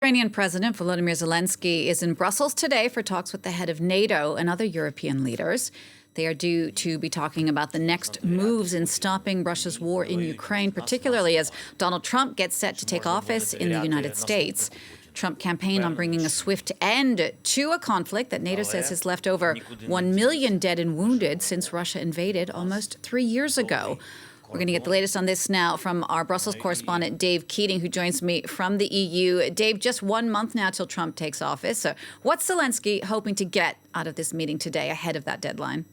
Ukrainian President Volodymyr Zelensky is in Brussels today for talks with the head of NATO and other European leaders. They are due to be talking about the next moves in stopping Russia's war in Ukraine, particularly as Donald Trump gets set to take office in the United States. Trump campaigned on bringing a swift end to a conflict that NATO says has left over 1 million dead and wounded since Russia invaded almost 3 years ago. We're going to get the latest on this now from our Brussels correspondent, Dave Keating, who joins me from the EU. Dave, just 1 month now till Trump takes office. So what's Zelensky hoping to get out of this meeting today ahead of that deadline?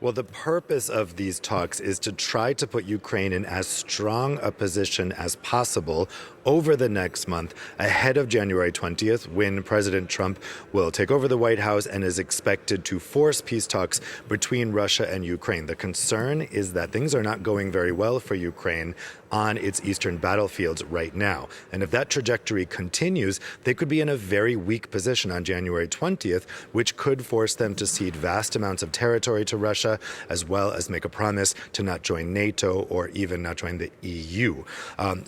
Well, the purpose of these talks is to try to put Ukraine in as strong a position as possible over the next month, ahead of January 20th, when President Trump will take over the White House and is expected to force peace talks between Russia and Ukraine. The concern is that things are not going very well for Ukraine on its eastern battlefields right now. And if that trajectory continues, they could be in a very weak position on January 20th, which could force them to cede vast amounts of territory to Russia, as well as make a promise to not join NATO or even not join the EU.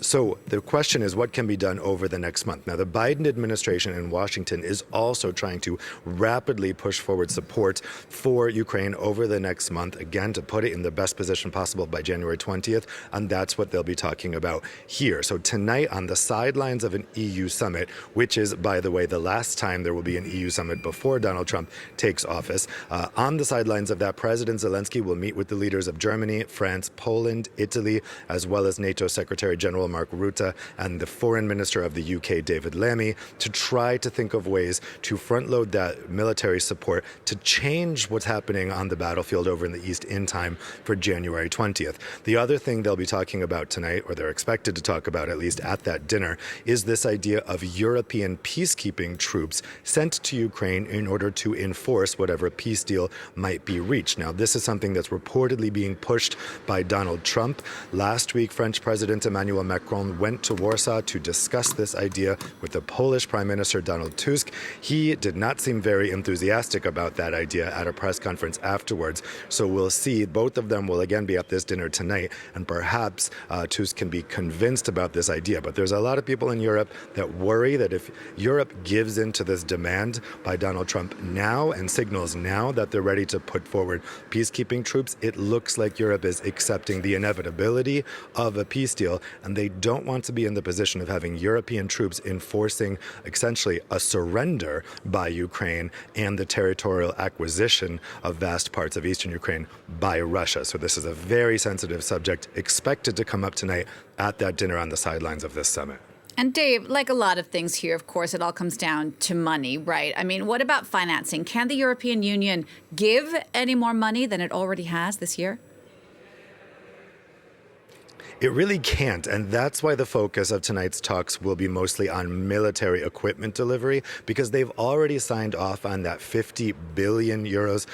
So the question is, what can be done over the next month? Now, the Biden administration in Washington is also trying to rapidly push forward support for Ukraine over the next month, again, to put it in the best position possible by January 20th. And that's what they'll be talking about here. So tonight, on the sidelines of an EU summit, which is, by the way, the last time there will be an EU summit before Donald Trump takes office, on the sidelines of that, President Zelensky will meet with the leaders of Germany, France, Poland, Italy, as well as NATO Secretary General Mark Rutte and the Foreign Minister of the UK, David Lammy, to try to think of ways to front-load that military support to change what's happening on the battlefield over in the East in time for January 20th. The other thing they'll be talking about tonight, or they're expected to talk about at least at that dinner, is this idea of European peacekeeping troops sent to Ukraine in order to enforce whatever peace deal might be reached. Now, this is something that's reportedly being pushed by Donald Trump. Last week, French President Emmanuel Macron went to Warsaw to discuss this idea with the Polish Prime Minister Donald Tusk. He did not seem very enthusiastic about that idea at a press conference afterwards. So we'll see. Both of them will again be at this dinner tonight, and perhaps Tusk can be convinced about this idea. But there's a lot of people in Europe that worry that if Europe gives in to this demand by Donald Trump now and signals now that they're ready to put forward peacekeeping troops, it looks like Europe is accepting the inevitability of a peace deal, and they don't want to be in the position of having European troops enforcing essentially a surrender by Ukraine and the territorial acquisition of vast parts of eastern Ukraine by Russia. So this is a very sensitive subject expected to come up tonight at that dinner on the sidelines of this summit. And Dave, like a lot of things here, of course, it all comes down to money, right? I mean, what about financing? Can the European Union give any more money than it already has this year? It really can't, and that's why the focus of tonight's talks will be mostly on military equipment delivery, because they've already signed off on that 50 billion euros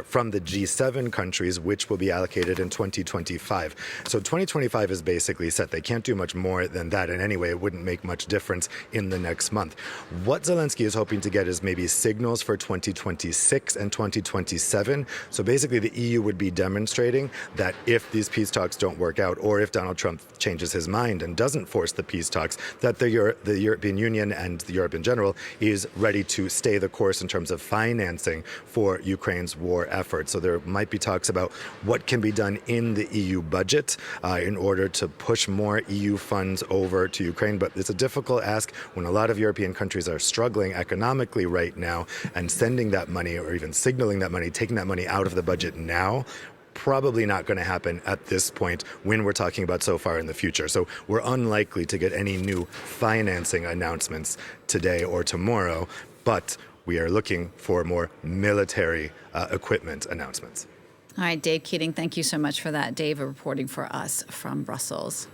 from the G7 countries, which will be allocated in 2025. So 2025 is basically set. They can't do much more than that, and anyway, it wouldn't make much difference in the next month. What Zelensky is hoping to get is maybe signals for 2026 and 2027. So basically, the EU would be demonstrating that if these peace talks don't work out, or if Donald Trump changes his mind and doesn't force the peace talks, that the European Union and Europe in general is ready to stay the course in terms of financing for Ukraine's war effort. So there might be talks about what can be done in the EU budget in order to push more EU funds over to Ukraine. But it's a difficult ask when a lot of European countries are struggling economically right now, and sending that money or even signaling that money, taking that money out of the budget now, probably not going to happen at this point when we're talking about so far in the future. So we're unlikely to get any new financing announcements today or tomorrow, but we are looking for more military equipment announcements. All right, Dave Keating, thank you so much for that. Dave reporting for us from Brussels.